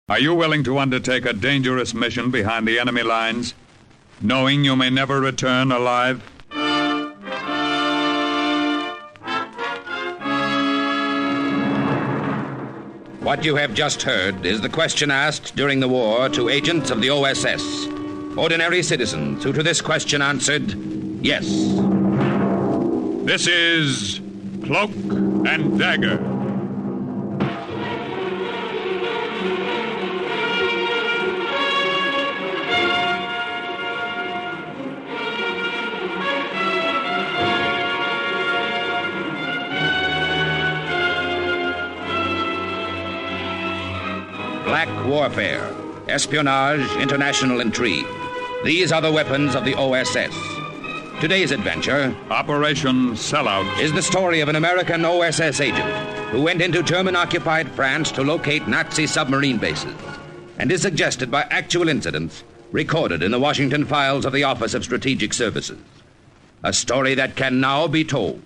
Are you willing to undertake a dangerous mission behind the enemy lines, knowing you may never return alive? What you have just heard is the question asked during the war to agents of the OSS. Ordinary citizens who to this question answered, yes. This is Cloak and Dagger. Black warfare, espionage, international intrigue. These are the weapons of the OSS. Today's adventure, Operation Sellout, is the story of an American OSS agent who went into German-occupied France to locate Nazi submarine bases, and is suggested by actual incidents recorded in the Washington files of the Office of Strategic Services. A story that can now be told.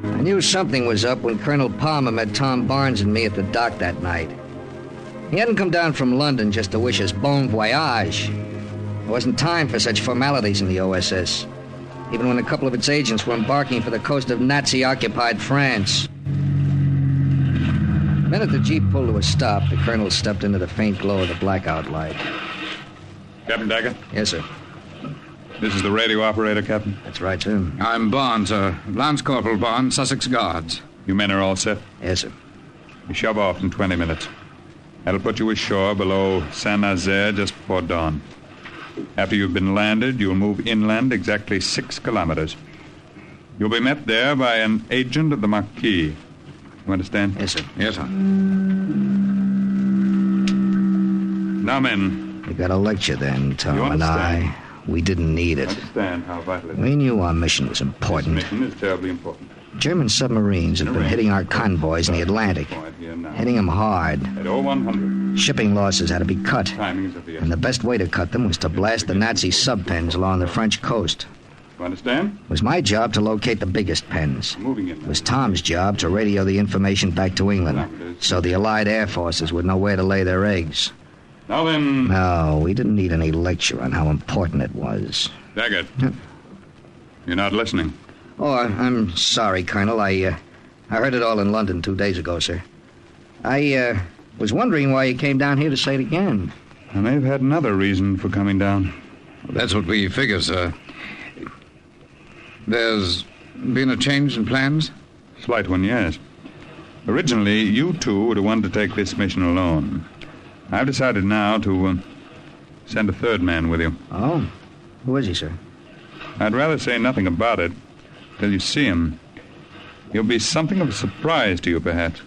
I knew something was up when Colonel Palmer met Tom Barnes and me at the dock that night. He hadn't come down from London just to wish us bon voyage. There wasn't time for such formalities in the OSS, even when a couple of its agents were embarking for the coast of Nazi-occupied France. The minute the Jeep pulled to a stop, the Colonel stepped into the faint glow of the blackout light. Captain Dagger? Yes, sir. This is the radio operator, Captain. That's right, sir. I'm Barnes, sir. Lance Corporal Barnes, Sussex Guards. You men are all set? Yes, sir. You shove off in 20 minutes. That'll put you ashore below Saint-Nazaire just before dawn. After you've been landed, you'll move inland exactly 6 kilometers. You'll be met there by an agent of the Marquis. You understand? Yes, sir. Yes, sir. Now, men. We got a lecture then, Tom You and understand? I. We didn't need it. Understand how vital it is. We knew our mission was This important. mission is terribly important. German submarines had been hitting our convoys in the Atlantic, Point here now. hitting them hard. At 0100, Shipping losses had to be cut, timings of the and the best way to cut them was to blast the Nazi sub-pens along the French coast. You understand? It was my job to locate the biggest pens. Moving in. It was Tom's job to radio the information back to England, so the Allied air forces would know where to lay their eggs. Now then, No, we didn't need any lecture on how important it was. Dagger. You're not listening. Oh, I'm sorry, Colonel. I heard it all in London 2 days ago, sir. I was wondering why you came down here to say it again. I may have had another reason for coming down. That's what we figure, sir. There's been a change in plans? Slight one, yes. Originally, you two were to undertake this mission alone. I've decided now to send a third man with you. Oh? Who is he, sir? I'd rather say nothing about it till you see him. He'll be something of a surprise to you, perhaps.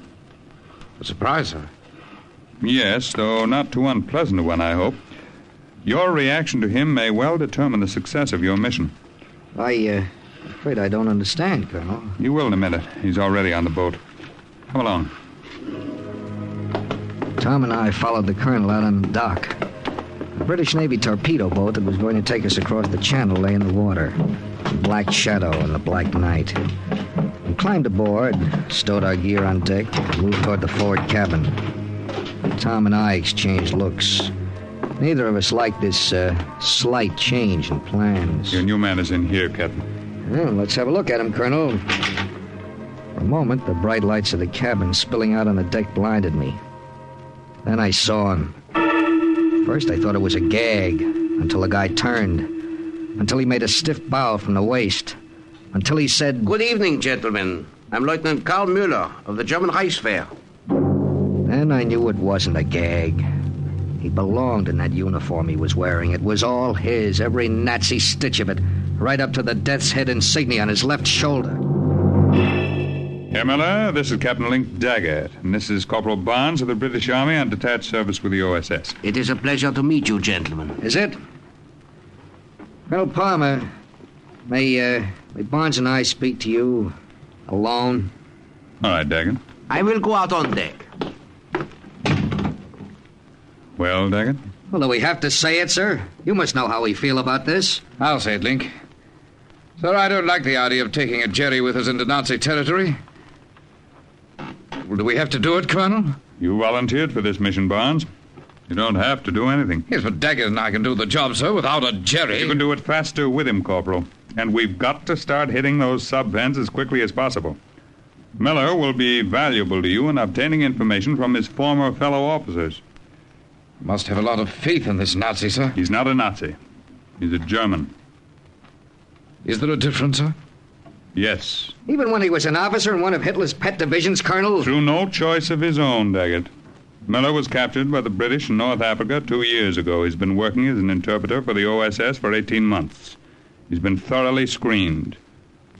A surprise, sir. Yes, though not too unpleasant a one, I hope. Your reaction to him may well determine the success of your mission. I'm afraid I don't understand, Colonel. You will in a minute. He's already on the boat. Come along. Tom and I followed the Colonel out on the dock. A British Navy torpedo boat that was going to take us across the channel lay in the water. A black shadow in the black night. We climbed aboard, stowed our gear on deck, and moved toward the forward cabin. Tom and I exchanged looks. Neither of us liked this slight change in plans. Your new man is in here, Captain. Well, let's have a look at him, Colonel. For a moment, the bright lights of the cabin spilling out on the deck blinded me. Then I saw him. First, I thought it was a gag, until the guy turned. Until he made a stiff bow from the waist. Until he said, Good evening, gentlemen. I'm Lieutenant Karl Müller of the German Reichswehr. Then I knew it wasn't a gag. He belonged in that uniform he was wearing. It was all his, every Nazi stitch of it, right up to the death's head insignia on his left shoulder. Herr Miller, this is Captain Link Daggett, and this is Corporal Barnes of the British Army on detached service with the OSS. It is a pleasure to meet you, gentlemen. Is it? Colonel Palmer, may Barnes and I speak to you alone? All right, Daggett. I will go out on deck. Well, Daggett? Well, do we have to say it, sir? You must know how we feel about this. I'll say it, Link. Sir, I don't like the idea of taking a Jerry with us into Nazi territory. Well, do we have to do it, Colonel? You volunteered for this mission, Barnes. You don't have to do anything. Yes, but Dagger and I can do the job, sir, without a Jerry. You can do it faster with him, Corporal. And we've got to start hitting those sub-vents as quickly as possible. Miller will be valuable to you in obtaining information from his former fellow officers. Must have a lot of faith in this Nazi, sir. He's not a Nazi. He's a German. Is there a difference, sir? Yes. Even when he was an officer in one of Hitler's pet divisions, Colonel? Through no choice of his own, Daggett. Miller was captured by the British in North Africa 2 years ago. He's been working as an interpreter for the OSS for 18 months. He's been thoroughly screened.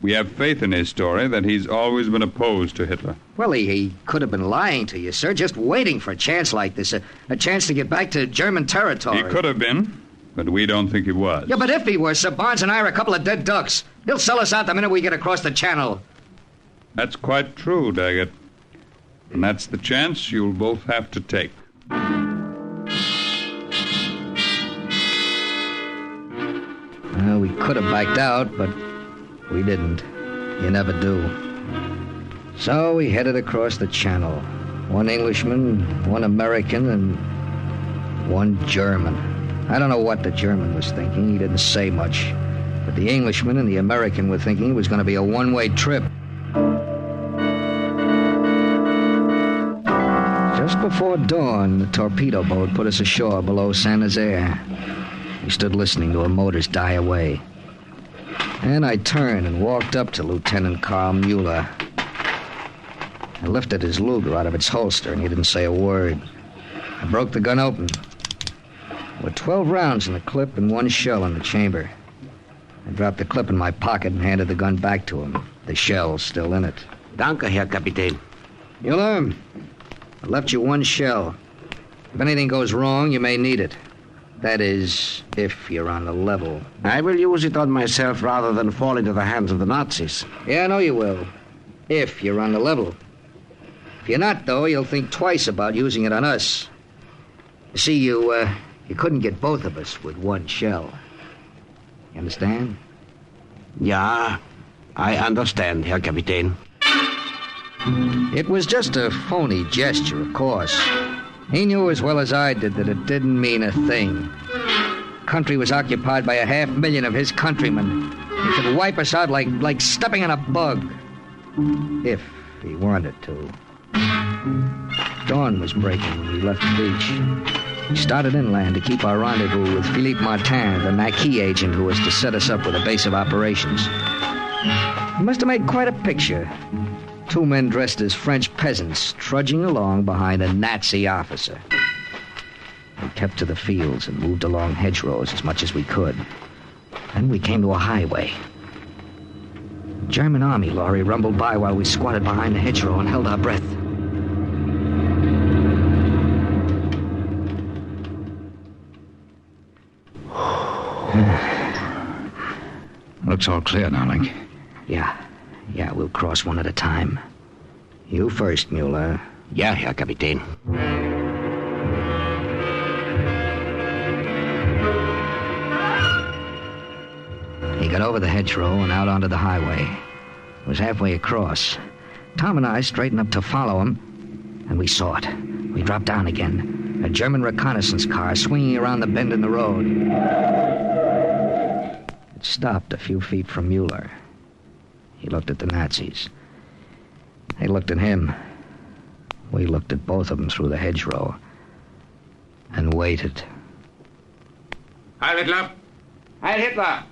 We have faith in his story that he's always been opposed to Hitler. Well, he could have been lying to you, sir, just waiting for a chance like this, a chance to get back to German territory. He could have been, but we don't think he was. Yeah, but if he were, Sir Barnes and I are a couple of dead ducks. He'll sell us out the minute we get across the channel. That's quite true, Daggett. And that's the chance you'll both have to take. Well, we could have backed out, but we didn't. You never do. So we headed across the channel. One Englishman, one American, and one German. I don't know what the German was thinking. He didn't say much. But the Englishman and the American were thinking it was going to be a one-way trip. Just before dawn, the torpedo boat put us ashore below Saint-Nazaire. We stood listening to her motors die away. And I turned and walked up to Lieutenant Carl Mueller. I lifted his Luger out of its holster, and he didn't say a word. I broke the gun open. There were 12 rounds in the clip and one shell in the chamber. I dropped the clip in my pocket and handed the gun back to him. The shell's still in it. Danke, Herr Kapitän. Mueller, I left you one shell. If anything goes wrong, you may need it. That is, if you're on the level. I will use it on myself rather than fall into the hands of the Nazis. Yeah, I know you will. If you're on the level. If you're not, though, you'll think twice about using it on us. You see, you couldn't get both of us with one shell. You understand? Ja, I understand, Herr Kapitän. It was just a phony gesture, of course. He knew as well as I did that it didn't mean a thing. The country was occupied by 500,000 of his countrymen. He could wipe us out like stepping on a bug. If he wanted to. Dawn was breaking when we left the beach. We started inland to keep our rendezvous with Philippe Martin, the Maquis agent who was to set us up with a base of operations. He must have made quite a picture. 2 men dressed as French peasants trudging along behind a Nazi officer. We kept to the fields and moved along hedgerows as much as we could. Then we came to a highway. A German army lorry rumbled by while we squatted behind the hedgerow and held our breath. Looks all clear now, Link. Yeah, we'll cross one at a time. You first, Mueller. Ja, Herr Kapitän. He got over the hedgerow and out onto the highway. It was halfway across. Tom and I straightened up to follow him, and we saw it. We dropped down again. A German reconnaissance car swinging around the bend in the road. It stopped a few feet from Mueller. He looked at the Nazis. They looked at him. We looked at both of them through the hedgerow and waited. Heil Hitler! Heil Hitler!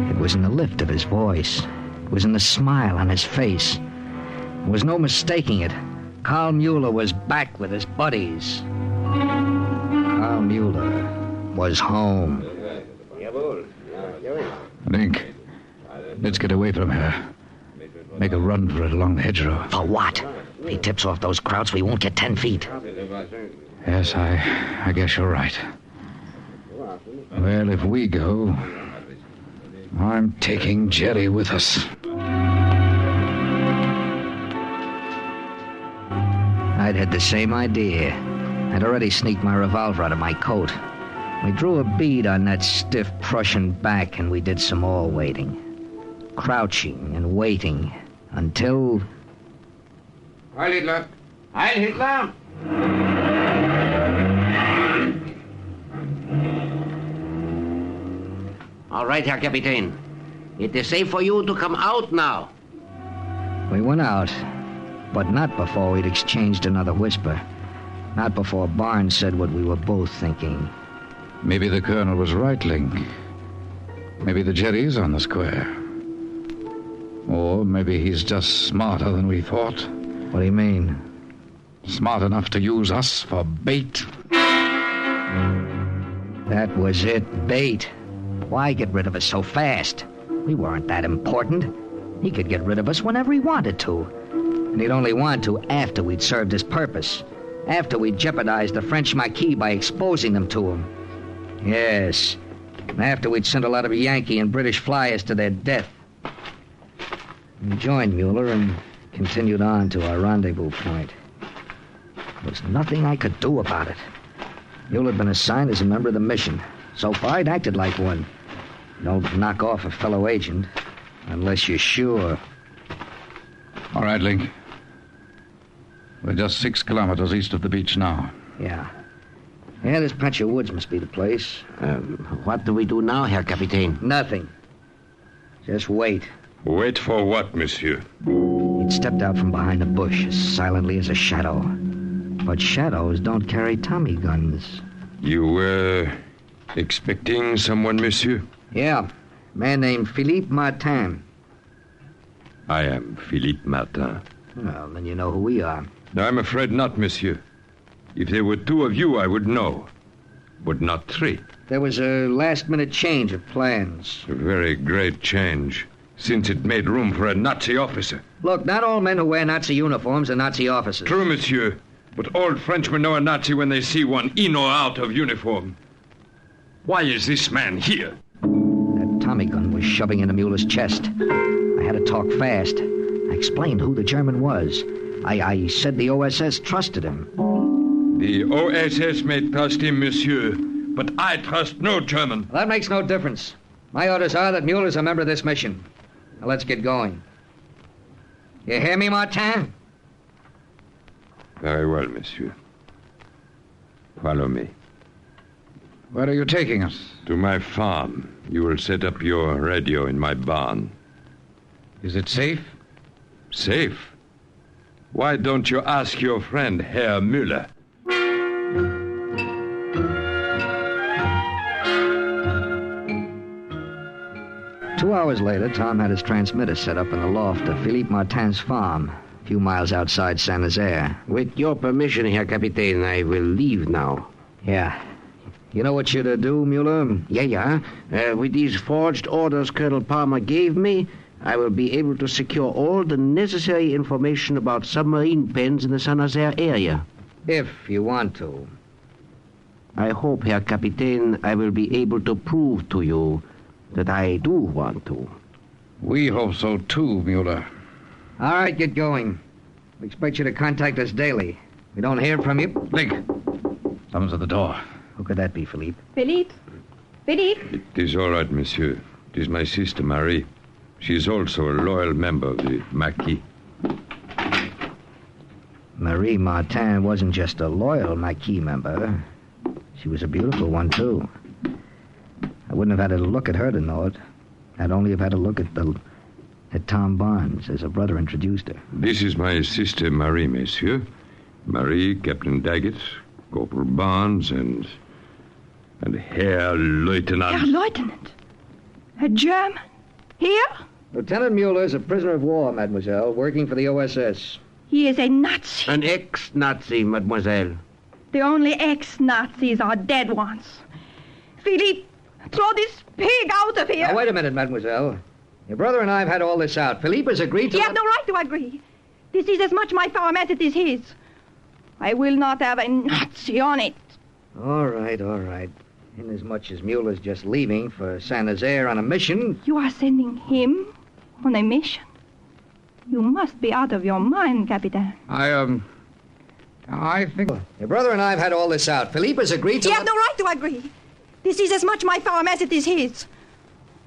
It was in the lift of his voice. It was in the smile on his face. There was no mistaking it. Carl Mueller was back with his buddies. Carl Mueller was home. Link, let's get away from here. Make a run for it along the hedgerow. For what? If he tips off those krauts, we won't get 10 feet. Yes, I guess you're right. Well, if we go, I'm taking Jerry with us. I'd had the same idea. I'd already sneaked my revolver out of my coat. We drew a bead on that stiff Prussian back, and we did some more waiting. Crouching and waiting until... Heil Hitler! Heil Hitler! All right, Herr Kapitän. It is safe for you to come out now. We went out, but not before we'd exchanged another whisper. Not before Barnes said what we were both thinking. Maybe the colonel was right, Link. Maybe the Jerry's on the square. Or maybe he's just smarter than we thought. What do you mean? Smart enough to use us for bait. That was it, bait. Why get rid of us so fast? We weren't that important. He could get rid of us whenever he wanted to. And he'd only want to after we'd served his purpose. After we'd jeopardized the French Maquis by exposing them to him. Yes. And after we'd sent a lot of Yankee and British flyers to their death. We joined Mueller and continued on to our rendezvous point. There was nothing I could do about it. Mueller had been assigned as a member of the mission. So far, I'd acted like one. Don't knock off a fellow agent unless you're sure. All right, Link. We're just 6 kilometers east of the beach now. Yeah. Yeah, this patch of woods must be the place. What do we do now, Herr Kapitän? Nothing. Just wait. Wait for what, monsieur? He'd stepped out from behind a bush as silently as a shadow. But shadows don't carry Tommy guns. You were expecting someone, monsieur? Yeah. A man named Philippe Martin. I am Philippe Martin. Well, then you know who we are. I'm afraid not, monsieur. If there were 2 of you, I would know. But not 3. There was a last-minute change of plans. A very great change, since it made room for a Nazi officer. Look, not all men who wear Nazi uniforms are Nazi officers. True, monsieur. But all Frenchmen know a Nazi when they see one in or out of uniform. Why is this man here? That Tommy gun was shoving into Mueller's chest. I had to talk fast. I explained who the German was. I said the OSS trusted him. The OSS may trust him, monsieur, but I trust no German. Well, that makes no difference. My orders are that Mueller's a member of this mission. Now let's get going. You hear me, Martin? Very well, monsieur. Follow me. Where are you taking us? To my farm. You will set up your radio in my barn. Is it safe? Safe? Why don't you ask your friend, Herr Müller? Two hours later, Tom had his transmitter set up in the loft of Philippe Martin's farm, a few miles outside Saint-Nazaire. With your permission, Herr Kapitän, I will leave now. Yeah. You know what you're to do, Mueller? Yeah. With these forged orders Colonel Palmer gave me, I will be able to secure all the necessary information about submarine pens in the Saint-Nazaire area. If you want to. I hope, Herr Kapitän, I will be able to prove to you that I do want to. We hope so, too, Mueller. All right, get going. We expect you to contact us daily. We don't hear from you. Link, someone's at the door. Who could that be, Philippe? Philippe? Philippe? It is all right, monsieur. It is my sister, Marie. She is also a loyal member of the Maquis. Marie Martin wasn't just a loyal Maquis member. She was a beautiful one, too. I wouldn't have had to look at her to know it. I'd only have had to look at Tom Barnes, as her brother introduced her. This is my sister, Marie, monsieur. Marie, Captain Daggett, Corporal Barnes, and Herr Lieutenant. Herr Lieutenant? A German? Here? Lieutenant Mueller is a prisoner of war, mademoiselle, working for the OSS. He is a Nazi. An ex-Nazi, mademoiselle. The only ex-Nazis are dead ones. Philippe, throw this pig out of here. Now, wait a minute, mademoiselle. Your brother and I have had all this out. Philippe has agreed to... He has no right to agree. This is as much my farm as it is his. I will not have a Nazi on it. All right. Inasmuch as Mueller's just leaving for Saint-Nazaire on a mission... You are sending him on a mission? You must be out of your mind, Captain. I think... Your brother and I have had all this out. Philippe has agreed to... He has no right to agree. This is as much my farm as it is his.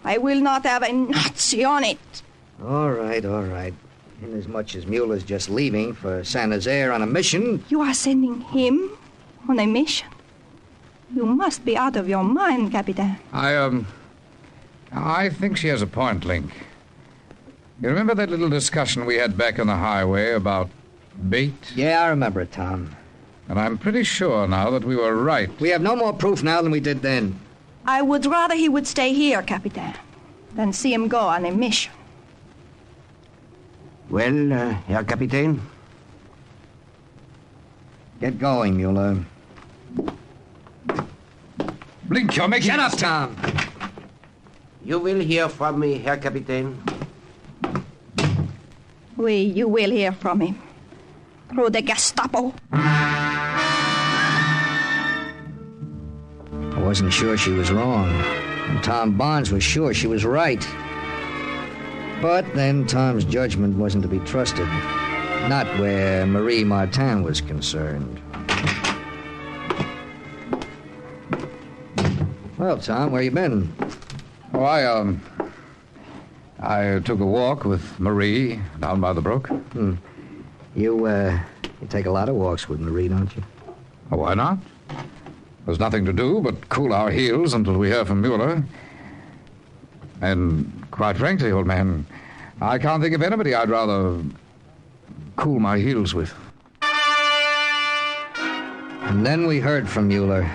I will not have a Nazi on it. All right. Inasmuch as Mueller's just leaving for Saint Nazaire on a mission... You are sending him on a mission? You must be out of your mind, Capitan. I think she has a point, Link. You remember that little discussion we had back on the highway about bait? Yeah, I remember it, Tom. And I'm pretty sure now that we were right. We have no more proof now than we did then. I would rather he would stay here, Capitan, than see him go on a mission. Well, Herr Kapitän? Get going, Mueller. Link, you're making... Shut up, Tom. You will hear from me, Herr Kapitän. You will hear from him. Through the Gestapo. I wasn't sure she was wrong. And Tom Barnes was sure she was right. But then Tom's judgment wasn't to be trusted. Not where Marie Martin was concerned. Well, Tom, where you been? Oh, I took a walk with Marie down by the brook. You take a lot of walks with Marie, don't you? Oh, why not? There's nothing to do but cool our heels until we hear from Mueller. And quite frankly, old man, I can't think of anybody I'd rather cool my heels with. And then we heard from Mueller.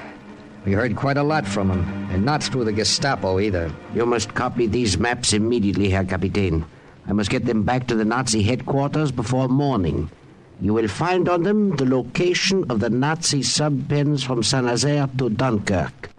We heard quite a lot from him, and not through the Gestapo either. You must copy these maps immediately, Herr Kapitän. I must get them back to the Nazi headquarters before morning. You will find on them the location of the Nazi sub-pens from Saint-Nazaire to Dunkirk.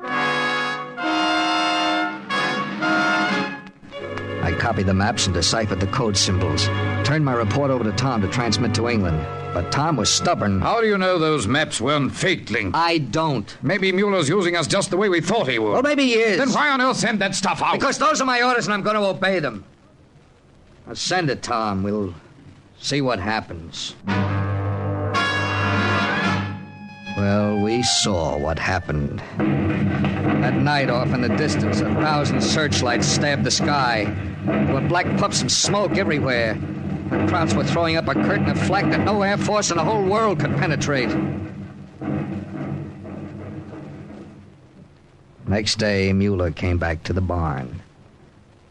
I copied the maps and deciphered the code symbols. Turned my report over to Tom to transmit to England. But Tom was stubborn. How do you know those maps weren't faked, Link? I don't. Maybe Mueller's using us just the way we thought he would. Well, maybe he is. Then why on earth send that stuff out? Because those are my orders and I'm going to obey them. Now send it, Tom. We'll see what happens. Well, we saw what happened. That night off in the distance, 1,000 searchlights stabbed the sky. There were black puffs of smoke everywhere. The crowds were throwing up a curtain of flak that no air force in the whole world could penetrate. Next day, Mueller came back to the barn.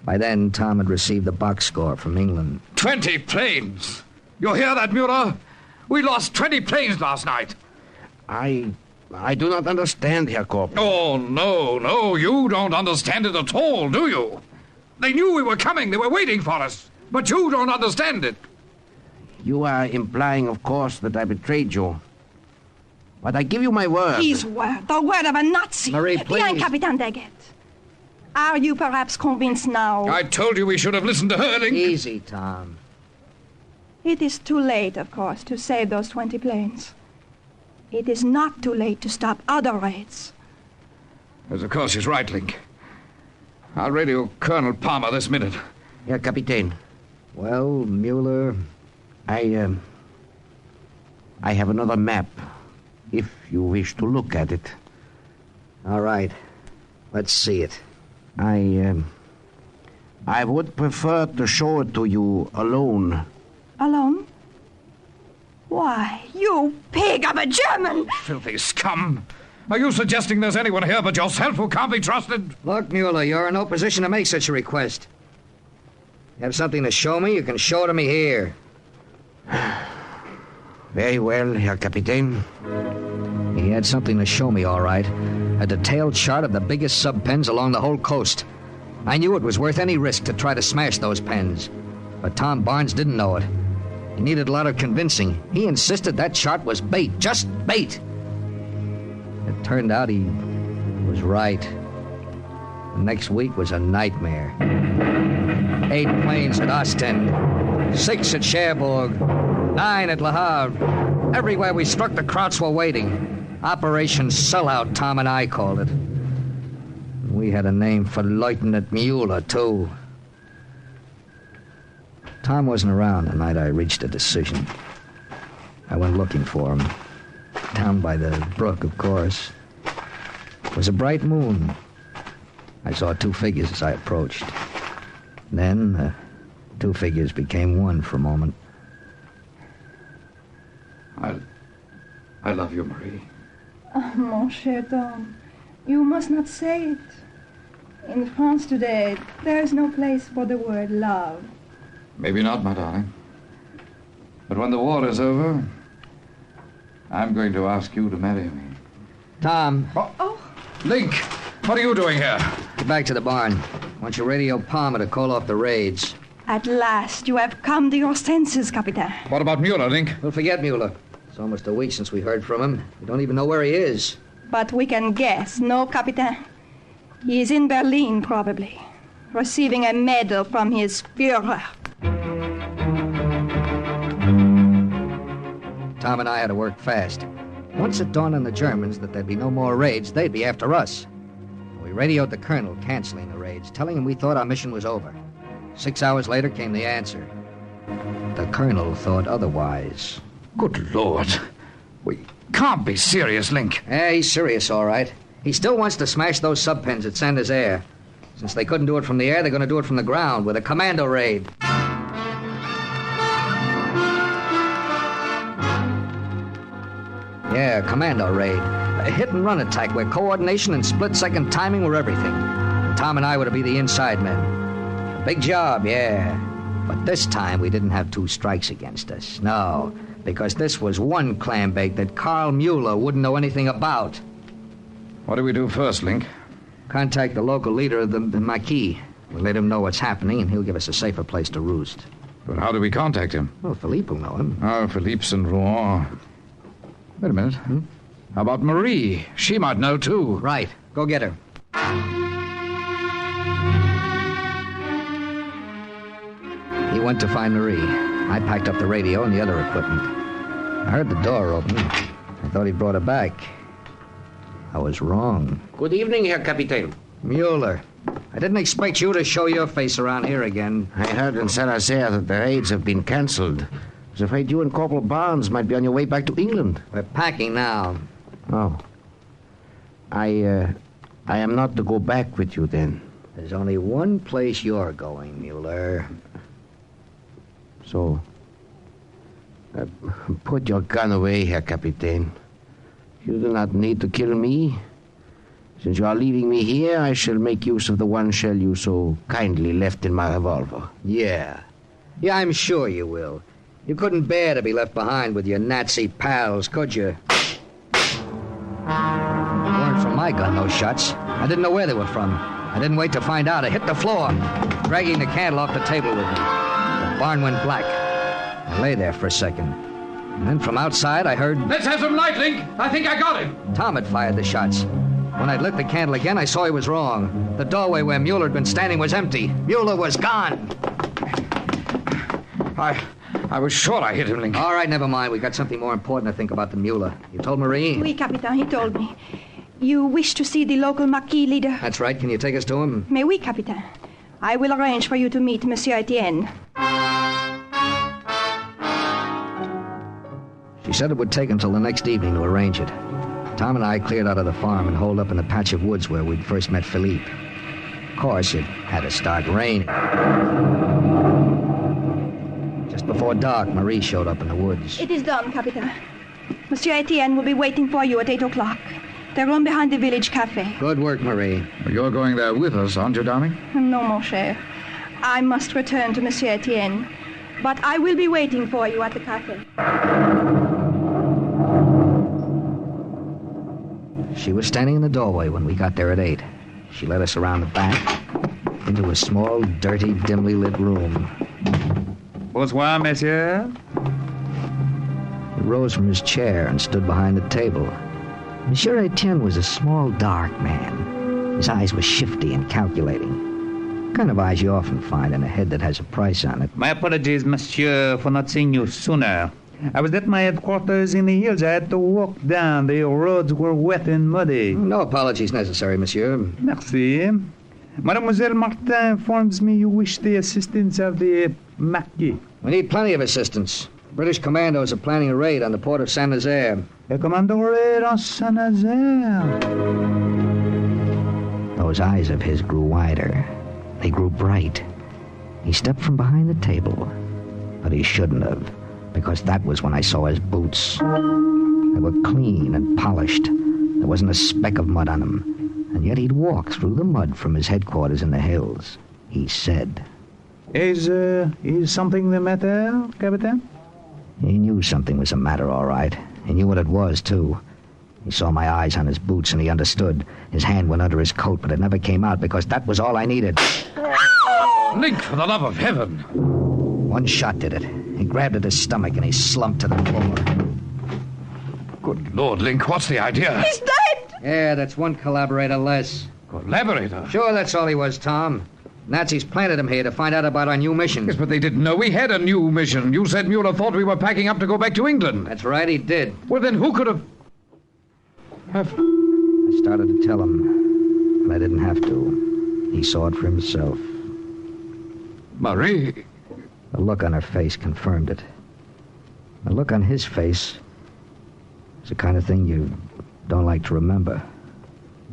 By then, Tom had received the box score from England. 20 planes! You hear that, Mueller? We lost 20 planes last night. I do not understand, Herr Corporal. Oh, no, you don't understand it at all, do you? They knew we were coming. They were waiting for us. But you don't understand it. You are implying, of course, that I betrayed you. But I give you my word. His word, the word of a Nazi. Marie, please. Bien, Capitan Dagger. Are you perhaps convinced now? I told you we should have listened to her, Link. Easy, Tom. It is too late, of course, to save those 20 planes. It is not too late to stop other raids. Yes, of course, she's right, Link. I'll radio Colonel Palmer this minute. Herr Kapitän. Well, Mueller... I have another map, if you wish to look at it. All right. Let's see it. I would prefer to show it to you alone. Alone? Why, you pig of a German! Filthy scum! Are you suggesting there's anyone here but yourself who can't be trusted? Look, Mueller, you're in no position to make such a request. You have something to show me, you can show it to me here. Very well, Herr Kapitän. He had something to show me, all right. A detailed chart of the biggest sub-pens along the whole coast. I knew it was worth any risk to try to smash those pens. But Tom Barnes didn't know it. He needed a lot of convincing. He insisted that chart was bait, just bait. It turned out he was right. The next week was a nightmare. 8 planes at Ostend, 6 at Cherbourg, 9 at Le Havre. Everywhere we struck, the Krauts were waiting. Operation Sellout, Tom and I called it. We had a name for Lieutenant Mueller, too. Tom wasn't around the night I reached a decision. I went looking for him. Down by the brook, of course. It was a bright moon. I saw two figures as I approached. Then, the two figures became one for a moment. I love you, Marie. Oh, mon cher Tom, you must not say it. In France today, there is no place for the word love. Maybe not, my darling. But when the war is over, I'm going to ask you to marry me. Tom, Link, what are you doing here? get back to the barn. I want your radio Palmer to call off the raids. At last, you have come to your senses, Captain. What about Mueller, Link? We'll forget Mueller. It's almost a week since we heard from him. We don't even know where he is. But we can guess, no, Captain? He is in Berlin, probably, receiving a medal from his Führer. Tom and I had to work fast. Once it dawned on the Germans that there'd be no more raids, they'd be after us. We radioed the colonel, canceling the raids, telling him we thought our mission was over. 6 hours later came the answer. The colonel thought otherwise. Good Lord. We can't be serious, Link. Yeah, he's serious, all right. He still wants to smash those sub-pens at Saint-Nazaire. Since they couldn't do it from the air, they're going to do it from the ground with a commando raid. Yeah, commando raid. A hit-and-run attack where coordination and split-second timing were everything. And Tom and I were to be the inside men. A big job, yeah. But this time we didn't have two strikes against us. No, because this was one clambake that Carl Mueller wouldn't know anything about. What do we do first, Link? Contact the local leader of the Maquis. We'll let him know what's happening, and he'll give us a safer place to roost. But how do we contact him? Well, Philippe will know him. Oh, Philippe's in Rouen. Wait a minute. How about Marie? She might know, too. Right. Go get her. He went to find Marie. I packed up the radio and the other equipment. I heard the door open. I thought he brought her back. I was wrong. Good evening, Herr Captain. Mueller, I didn't expect you to show your face around here again. I heard in Saint-Nazaire that the raids have been cancelled. I was afraid you and Corporal Barnes might be on your way back to England. We're packing now. Oh. I am not to go back with you, then. There's only one place you're going, Mueller. So, put your gun away, Herr Captain. You do not need to kill me. Since you are leaving me here, I shall make use of the one shell you so kindly left in my revolver. Yeah. Yeah, I'm sure you will. You couldn't bear to be left behind with your Nazi pals, could you? They weren't from my gun, those shots. I didn't know where they were from. I didn't wait to find out. I hit the floor, dragging the candle off the table with me. The barn went black. I lay there for a second. And then from outside, I heard... Let's have some light, Link. I think I got him. Tom had fired the shots. When I'd lit the candle again, I saw he was wrong. The doorway where Mueller had been standing was empty. Mueller was gone. I was sure I hit him, Link. All right, never mind. We got something more important to think about than Mueller. You told Marie? Oui, Captain, he told me. You wish to see the local Maquis leader? That's right. Can you take us to him? Mais oui, Captain. I will arrange for you to meet Monsieur Etienne. She said it would take until the next evening to arrange it. Tom and I cleared out of the farm and holed up in the patch of woods where we'd first met Philippe. Of course, it had to start raining. Just before dark, Marie showed up in the woods. It is done, Captain. Monsieur Etienne will be waiting for you at 8 o'clock. The room behind the village cafe. Good work, Marie. You're going there with us, aren't you, darling? No, mon cher. I must return to Monsieur Etienne. But I will be waiting for you at the cafe. She was standing in the doorway when we got there at 8. She led us around the back into a small, dirty, dimly lit room. Bonsoir, monsieur. He rose from his chair and stood behind the table. Monsieur Etienne was a small, dark man. His eyes were shifty and calculating. The kind of eyes you often find in a head that has a price on it. My apologies, monsieur, for not seeing you sooner. I was at my headquarters in the hills. I had to walk down. The roads were wet and muddy. No apologies necessary, monsieur. Merci. Mademoiselle Martin informs me you wish the assistance of the Maquis. We need plenty of assistance. British commandos are planning a raid on the port of Saint-Nazaire. A commando raid on Saint-Nazaire. Those eyes of his grew wider. They grew bright. He stepped from behind the table. But he shouldn't have, because that was when I saw his boots. They were clean and polished. There wasn't a speck of mud on them. And yet he'd walk through the mud from his headquarters in the hills. He said. Is something the matter, Captain? He knew something was the matter, all right. He knew what it was, too. He saw my eyes on his boots, and he understood. His hand went under his coat, but it never came out, because that was all I needed. Link, for the love of heaven! One shot did it. He grabbed at his stomach, and he slumped to the floor. Good Lord, Link, what's the idea? He's dead! Yeah, that's one collaborator less. Collaborator? Sure, that's all he was, Tom. Nazis planted him here to find out about our new mission. Yes, but they didn't know we had a new mission. You said Mueller thought we were packing up to go back to England. That's right, he did. Well, then who could have... I started to tell him, but I didn't have to. He saw it for himself. Marie... The look on her face confirmed it. The look on his face is the kind of thing you don't like to remember.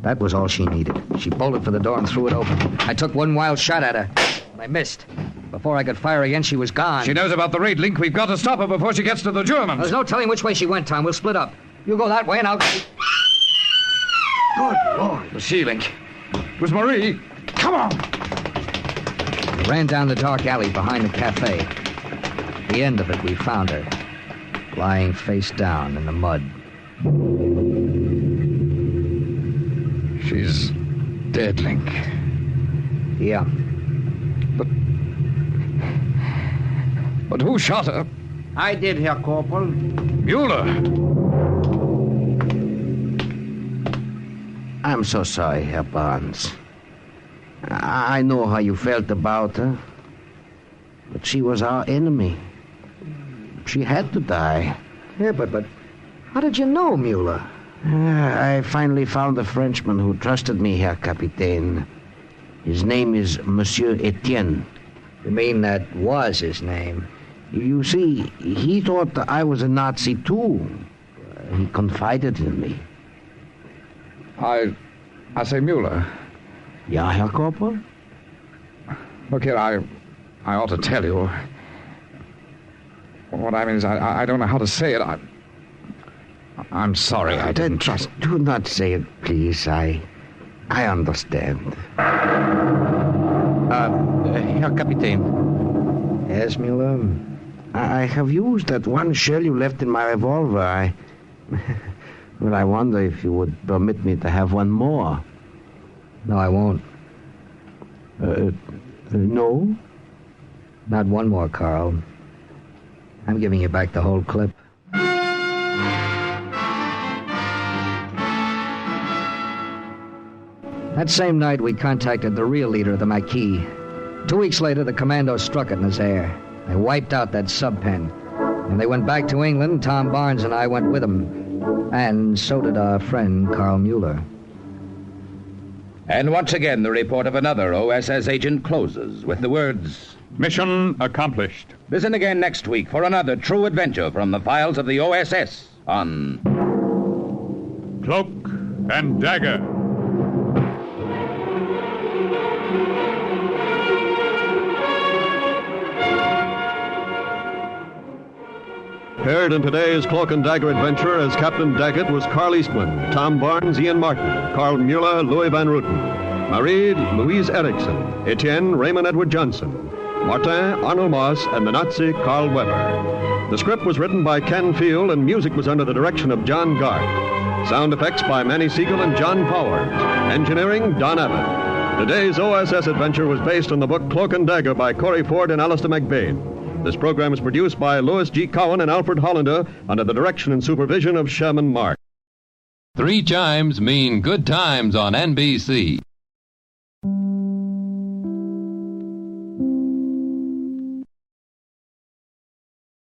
That was all she needed. She bolted for the door and threw it open. I took one wild shot at her, but I missed. Before I could fire again, she was gone. She knows about the raid, Link. We've got to stop her before she gets to the Germans. There's no telling which way she went, Tom. We'll split up. You go that way, and I'll... Good Lord. The sea, Link. It was Marie. Come on. We ran down the dark alley behind the cafe. At the end of it, we found her, lying face down in the mud. She's dead, Link. Yeah. But who shot her? I did, Herr Corporal. Mueller. I'm so sorry, Herr Barnes. I know how you felt about her. But she was our enemy. She had to die. Yeah, but how did you know Mueller? I finally found a Frenchman who trusted me, Herr Capitaine. His name is Monsieur Etienne. You mean that was his name? You see, he thought that I was a Nazi, too. He confided in me. I say Mueller. Yeah, Herr Corporal? Look here, I ought to tell you. What I mean is, I don't know how to say it. I'm sorry I didn't trust. Do not say it, please. I understand. Herr Captain. Yes, Mueller? I have used that one shell you left in my revolver. Well, I wonder if you would permit me to have one more. No, I won't. No? Not one more, Carl. I'm giving you back the whole clip. That same night, we contacted the real leader of the Maquis. 2 weeks later, the commandos struck it in his air. They wiped out that sub-pen. And they went back to England. Tom Barnes and I went with them. And so did our friend, Carl Mueller. And once again, the report of another OSS agent closes with the words, Mission accomplished. listen again next week for another true adventure from the files of the OSS on Cloak and Dagger. Paired in today's Cloak and Dagger adventure as Captain Daggett was Carl Eastman, Tom Barnes, Ian Martin, Carl Mueller, Louis Van Ruten, Marie, Louise Erickson, Etienne, Raymond Edward Johnson, Martin, Arnold Moss, and the Nazi Carl Weber. The script was written by Ken Field and music was under the direction of John Garth. Sound effects by Manny Siegel and John Powers. Engineering, Don Abbott. Today's OSS adventure was based on the book Cloak and Dagger by Corey Ford and Alistair McBain. This program is produced by Louis G. Cowan and Alfred Hollander under the direction and supervision of Sherman Mark. 3 chimes mean good times on NBC.